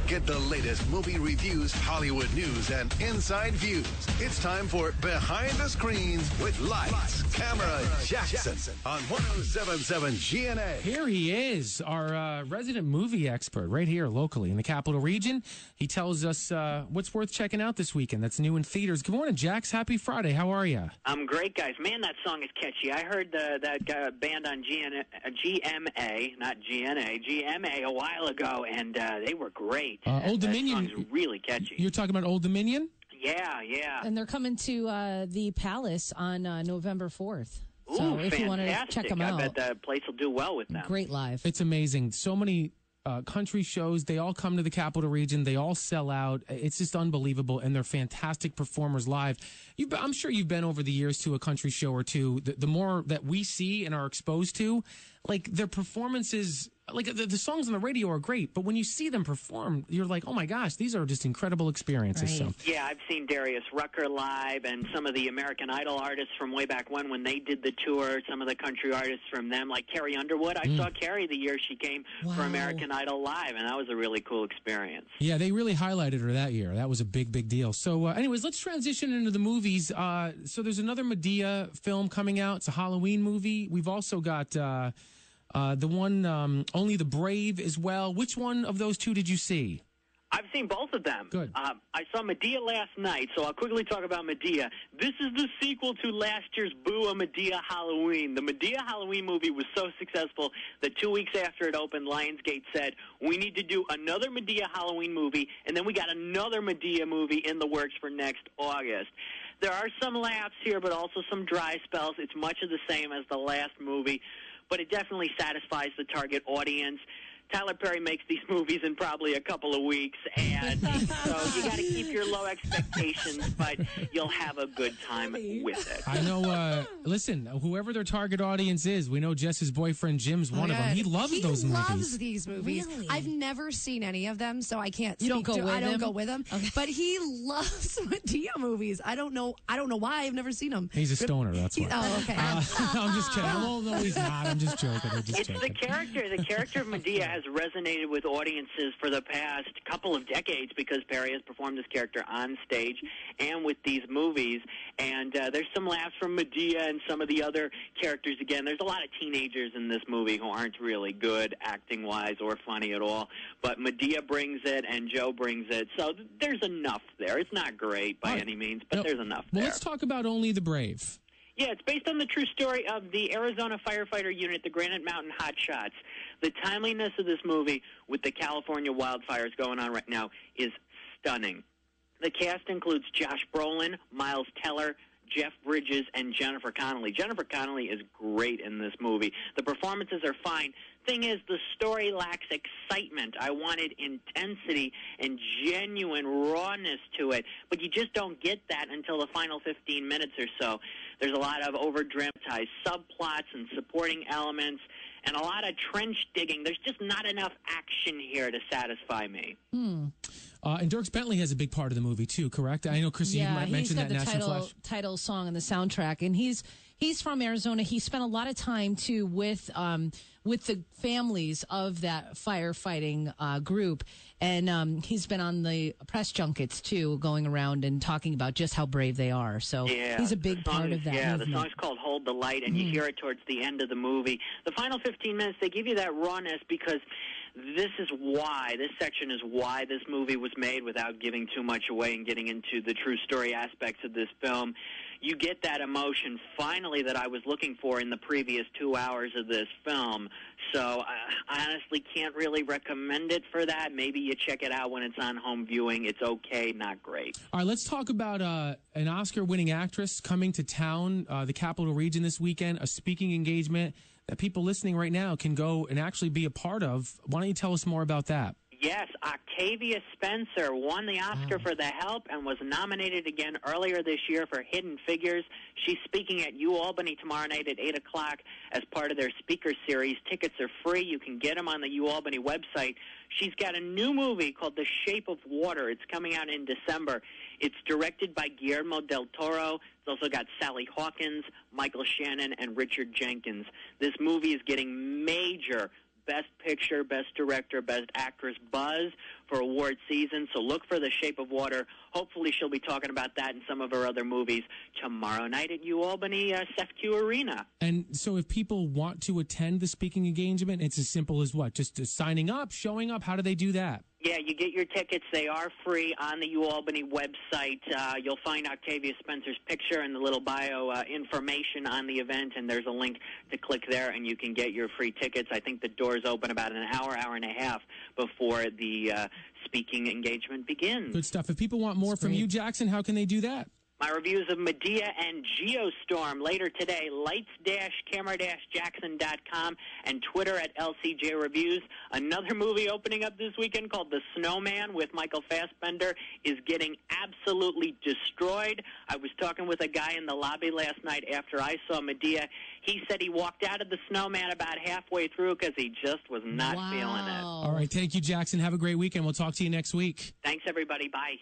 Get the latest movie reviews, Hollywood news, and inside views. It's time for Behind the Screens with Lights, Camera, Jackson on 107.7 GNA. Here he is, our resident movie expert right here locally in the Capital Region. He tells us what's worth checking out this weekend that's new in theaters. Good morning, Jax. Happy Friday. How are you? I'm great, guys. Man, that song is catchy. I heard that band on GMA, not GNA, GMA a while ago, and they were great. Old Dominion. That song's really catchy. You're talking about Old Dominion? Yeah. And they're coming to the Palace on November 4th. Ooh, so if fantastic. you want to check them out. I bet the place will do well with them. Great live. It's amazing. So many country shows, they all come to the Capital Region. They all sell out. It's just unbelievable, and they're fantastic performers live. I'm sure you've been over the years to a country show or two. The more that we see and are exposed to, like their performances, like the songs on the radio are great, but when you see them perform, you're like, oh my gosh, these are just incredible experiences. Right. So. Yeah, I've seen Darius Rucker live and some of the American Idol artists from way back when they did the tour, some of the country artists from them, like Carrie Underwood. I saw Carrie the year she came for American Idol live, and that was a really cool experience. Yeah, they really highlighted her that year. That was a big deal. So anyways, let's transition into the movies. So there's another Madea film coming out. It's a Halloween movie. We've also got the one, Only the Brave as well. Which one of those two did you see? I've seen both of them. Good. I saw Madea last night, so I'll quickly talk about Madea. This is the sequel to last year's Boo! A Madea Halloween. The Madea Halloween movie was so successful that 2 weeks after it opened, Lionsgate said, we need to do another Madea Halloween movie, and then we got another Madea movie in the works for next August. There are some laughs here, but also some dry spells. It's much of the same as the last movie, but it definitely satisfies the target audience. Tyler Perry makes these movies in probably a couple of weeks, and so you got to keep your low expectations, but you'll have a good time with it. I know, listen, whoever their target audience is, we know Jess's boyfriend Jim's one of them. He loves those movies. He loves these movies. Really? I've never seen any of them, so I can't You don't speak go to with I don't him? go with him. Okay. But he loves Madea movies. I don't know why. I've never seen them. He's a stoner, that's why. Oh, okay. I'm just kidding. Well, no, he's not. I'm just joking. It's the character. The character of Madea has resonated with audiences for the past couple of decades because Perry has performed this character on stage and with these movies. And there's some laughs from Madea and some of the other characters. Again, there's a lot of teenagers in this movie who aren't really good acting-wise or funny at all. But Madea brings it and Joe brings it. So there's enough there. It's not great by any means, but there's enough there. Well, let's talk about Only the Brave. Yeah, it's based on the true story of the Arizona firefighter unit, the Granite Mountain Hotshots. The timeliness of this movie with the California wildfires going on right now is stunning. The cast includes Josh Brolin, Miles Teller, Jeff Bridges, and Jennifer Connelly. Jennifer Connelly is great in this movie. The performances are fine. Thing is, the story lacks excitement. I wanted intensity and genuine rawness to it, but you just don't get that until the final 15 minutes or so. There's a lot of over-dramatized subplots and supporting elements, and a lot of trench digging. There's just not enough action here to satisfy me. And Dierks Bentley has a big part of the movie, too, correct? I know, Chrissy, you might mention that National Flash. Title song and the soundtrack, and he's from Arizona. He spent a lot of time too with the families of that firefighting group, and he's been on the press junkets too, going around and talking about just how brave they are. So he's a big part of that. Yeah, movement. the song's called "Hold the Light," and you hear it towards the end of the movie. The final 15 minutes, they give you that rawness because this section is why this movie was made without giving too much away and getting into the true story aspects of this film. You get that emotion finally that I was looking for in the previous 2 hours of this film. So I honestly can't really recommend it for that. Maybe you check it out when it's on home viewing. It's okay, not great. All right, let's talk about an Oscar-winning actress coming to town, the Capital Region this weekend, a speaking engagement that people listening right now can go and actually be a part of. Why don't you tell us more about that? Yes, Octavia Spencer won the Oscar for The Help and was nominated again earlier this year for Hidden Figures. She's speaking at UAlbany tomorrow night at 8 o'clock as part of their speaker series. Tickets are free. You can get them on the UAlbany website. She's got a new movie called The Shape of Water. It's coming out in December. It's directed by Guillermo del Toro. It's also got Sally Hawkins, Michael Shannon, and Richard Jenkins. This movie is getting major Best Picture, Best Director, Best Actress buzz for award season. So look for The Shape of Water. Hopefully she'll be talking about that and some of her other movies tomorrow night at UAlbany SEFCU Arena. And so if people want to attend the speaking engagement, it's as simple as what? Just signing up, showing up? How do they do that? Yeah, you get your tickets. They are free on the UAlbany website. You'll find Octavia Spencer's picture and the little bio information on the event, and there's a link to click there, and you can get your free tickets. I think the doors open about an hour and a half before the speaking engagement begins. Good stuff. If people want more from you, Jackson, how can they do that? My reviews of Medea and Geostorm later today, lights-camera-jackson.com and Twitter at LCJ Reviews. Another movie opening up this weekend called The Snowman with Michael Fassbender is getting absolutely destroyed. I was talking with a guy in the lobby last night after I saw Medea. He said he walked out of The Snowman about halfway through because he just was not feeling it. All right. Thank you, Jackson. Have a great weekend. We'll talk to you next week. Thanks, everybody. Bye.